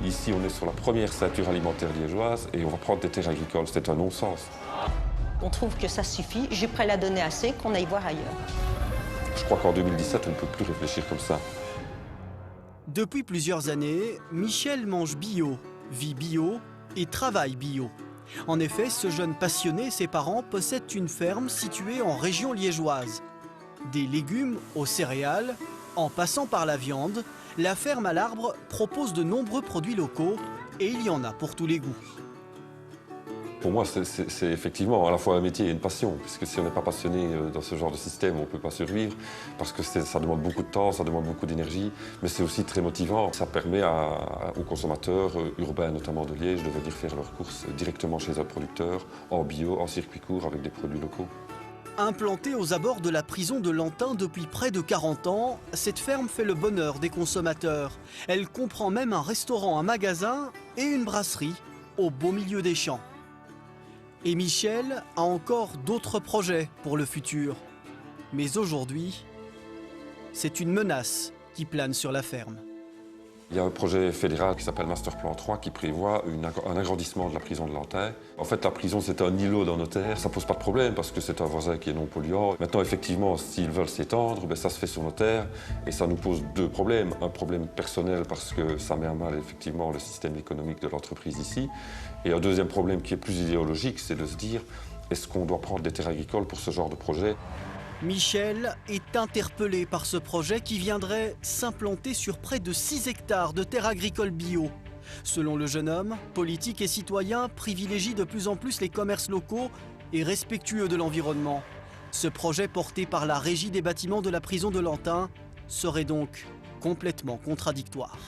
Ici, on est sur la première ceinture alimentaire liégeoise et on va prendre des terres agricoles. C'est un non-sens. On trouve que ça suffit, Juprel a donné assez, qu'on aille voir ailleurs. Je crois qu'en 2017, on ne peut plus réfléchir comme ça. Depuis plusieurs années, Michel mange bio, vit bio et travaille bio. En effet, ce jeune passionné et ses parents possèdent une ferme située en région liégeoise. Des légumes aux céréales, en passant par la viande, la ferme à l'arbre propose de nombreux produits locaux et il y en a pour tous les goûts. Pour moi, c'est effectivement à la fois un métier et une passion, puisque si on n'est pas passionné dans ce genre de système, on ne peut pas survivre, parce que ça demande beaucoup de temps, ça demande beaucoup d'énergie, mais c'est aussi très motivant. Ça permet aux consommateurs urbains, notamment de Liège, de venir faire leurs courses directement chez un producteur, en bio, en circuit court, avec des produits locaux. Implantée aux abords de la prison de Lantin depuis près de 40 ans, cette ferme fait le bonheur des consommateurs. Elle comprend même un restaurant, un magasin et une brasserie au beau milieu des champs. Et Michel a encore d'autres projets pour le futur. Mais aujourd'hui, c'est une menace qui plane sur la ferme. Il y a un projet fédéral qui s'appelle Master Plan 3 qui prévoit un agrandissement de la prison de Lantin. En fait, la prison, c'est un îlot dans nos terres. Ça ne pose pas de problème parce que c'est un voisin qui est non polluant. Maintenant, effectivement, s'ils veulent s'étendre, ça se fait sur nos terres et ça nous pose deux problèmes. Un problème personnel parce que ça met à mal effectivement le système économique de l'entreprise ici. Et un deuxième problème qui est plus idéologique, c'est de se dire est-ce qu'on doit prendre des terres agricoles pour ce genre de projet ? Michel est interpellé par ce projet qui viendrait s'implanter sur près de 6 hectares de terres agricoles bio. Selon le jeune homme, politiques et citoyens privilégient de plus en plus les commerces locaux et respectueux de l'environnement. Ce projet porté par la Régie des bâtiments de la prison de Lantin serait donc complètement contradictoire.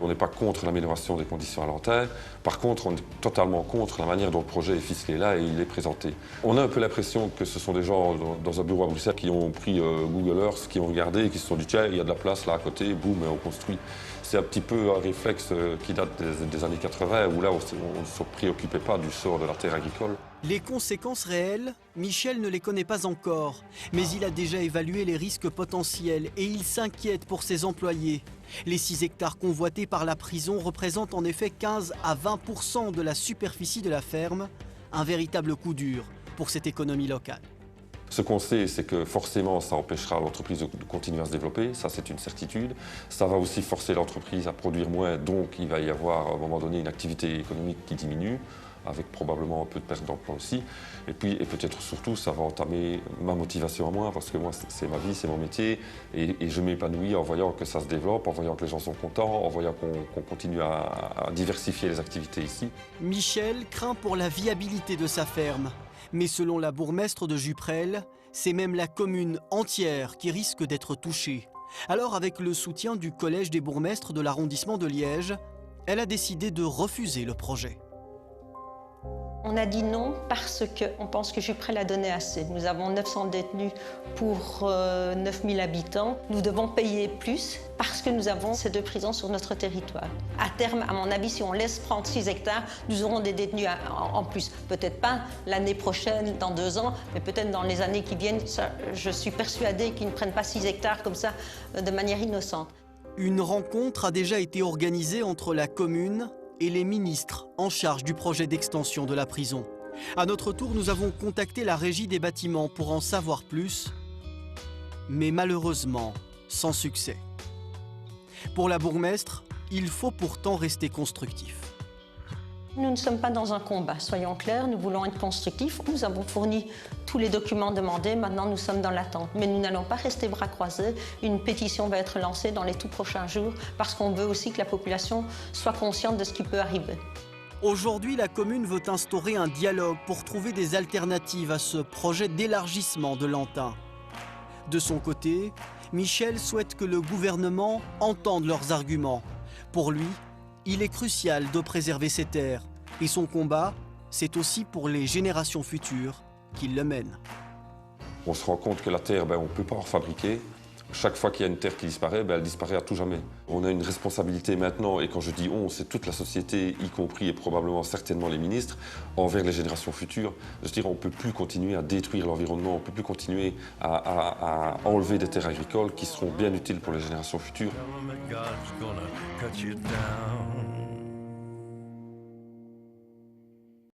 On n'est pas contre l'amélioration des conditions à Lantin. Par contre, on est totalement contre la manière dont le projet est ficelé là et il est présenté. On a un peu l'impression que ce sont des gens dans un bureau à Bruxelles qui ont pris Google Earth, qui ont regardé et qui se sont dit tiens, il y a de la place là à côté, boum, et on construit. C'est un petit peu un réflexe qui date des années 80 où là, on ne se préoccupait pas du sort de la terre agricole. Les conséquences réelles, Michel ne les connaît pas encore, mais il a déjà évalué les risques potentiels et il s'inquiète pour ses employés. Les 6 hectares convoités par la prison représentent en effet 15 à 20% de la superficie de la ferme, un véritable coup dur pour cette économie locale. Ce qu'on sait, c'est que forcément, ça empêchera l'entreprise de continuer à se développer, ça c'est une certitude. Ça va aussi forcer l'entreprise à produire moins, donc il va y avoir à un moment donné une activité économique qui diminue, avec probablement un peu de perte d'emploi aussi. Et puis, et peut-être surtout, ça va entamer ma motivation à moi, parce que moi, c'est ma vie, c'est mon métier, et je m'épanouis en voyant que ça se développe, en voyant que les gens sont contents, en voyant qu'on continue à diversifier les activités ici. Michel craint pour la viabilité de sa ferme. Mais selon la bourgmestre de Juprel, c'est même la commune entière qui risque d'être touchée. Alors, avec le soutien du collège des bourgmestres de l'arrondissement de Liège, elle a décidé de refuser le projet. On a dit non parce qu'on pense que Juprel a donné assez. Nous avons 900 détenus pour 9000 habitants. Nous devons payer plus parce que nous avons ces 2 prisons sur notre territoire. À terme, à mon avis, si on laisse prendre 6 hectares, nous aurons des détenus en plus. Peut-être pas l'année prochaine, dans 2 ans, mais peut-être dans les années qui viennent. Ça, je suis persuadée qu'ils ne prennent pas 6 hectares comme ça de manière innocente. Une rencontre a déjà été organisée entre la commune et les ministres en charge du projet d'extension de la prison. À notre tour, nous avons contacté la Régie des bâtiments pour en savoir plus, mais malheureusement, sans succès. Pour la bourgmestre, il faut pourtant rester constructif. Nous ne sommes pas dans un combat, soyons clairs, nous voulons être constructifs. Nous avons fourni tous les documents demandés, maintenant nous sommes dans l'attente. Mais nous n'allons pas rester bras croisés. Une pétition va être lancée dans les tout prochains jours parce qu'on veut aussi que la population soit consciente de ce qui peut arriver. Aujourd'hui, la commune veut instaurer un dialogue pour trouver des alternatives à ce projet d'élargissement de Lantin. De son côté, Michel souhaite que le gouvernement entende leurs arguments. Pour lui, il est crucial de préserver ces terres. Et son combat, c'est aussi pour les générations futures qu'il le mène. On se rend compte que la terre, on ne peut pas en fabriquer. Chaque fois qu'il y a une terre qui disparaît, elle disparaît à tout jamais. On a une responsabilité maintenant, et quand je dis on, c'est toute la société, y compris et probablement certainement les ministres, envers les générations futures. Je veux dire, on ne peut plus continuer à détruire l'environnement, on ne peut plus continuer à enlever des terres agricoles qui seront bien utiles pour les générations futures.